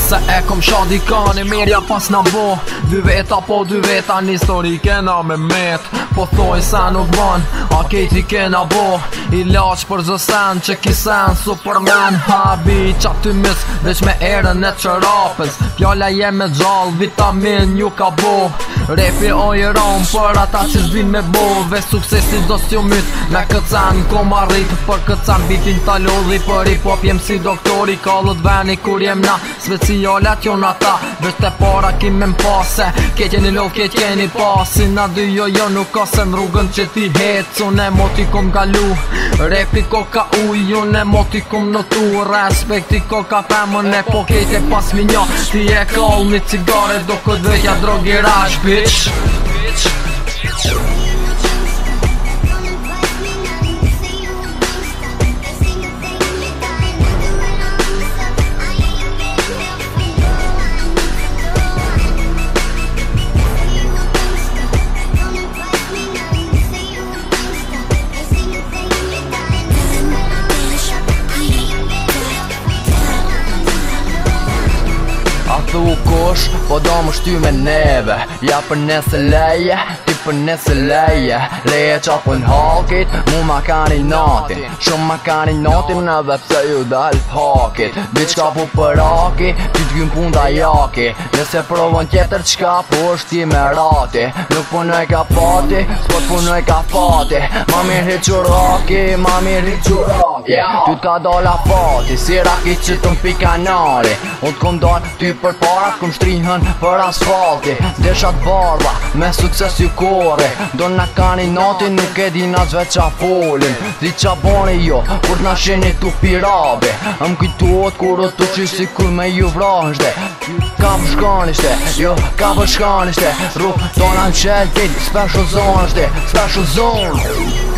Se e kom shadi kani mirja pas na bo 2 veta po 2 veta në histori kena me met Po thoj sa nuk ban, a kejti kena bo I laq për zësen që kisen Superman Habi qa ty mis veç me erën e qërapës Fjalla je me gjall, vitamin ju ka bo Repi ojëron për ata që zbin me bo Ve suksesi do s'ju myt Me këtë sen kom arrit Për këtë sen bitin ta lodhi Për i pop jem si doktori Kallët veni kur jem na Specialet jon ata Veç te para kime m'pase Ketë jeni lov, ketë jeni pasi Na dy jo nuk ka se në rrugën që ti hec Unë e moti kom galu Repi ko ka uj Unë e moti kom notu Respekti ko ka femën e po kejtë e pas minja Ti e kall një cigare Do këtë vetja drogirash bitch Thu kush, po do më shty me neve Ja për nese leje, ti për nese leje Leje qa për n'hakit, mu ma kani natin Shumë ma kani natin edhe pse ju dal hakit Bitch ka pu për aki, ty t'gjyn pun da jaki Nëse provon tjetër qka po është ti me rati Nuk punoj ka pati, s'po t'punoj ka fati Ma mirë hit quraki, ma mirë hit quraki Ty t'ka dala fati, si raki që t'un pi kanari Unë t'kom dal ty për parat kum shtrihën për asfalti Deshat bardha me sukses ju kore Do na kani natin nuk e di na zve qa folin Di qa bani jo kur t'na sheni tu pirabe Më kujtuot kur o tu qy si kur me ju vrashde Ka përshkanishte, jo ka përshkanishte Rrug tona në qel kejt special zone shte Special zone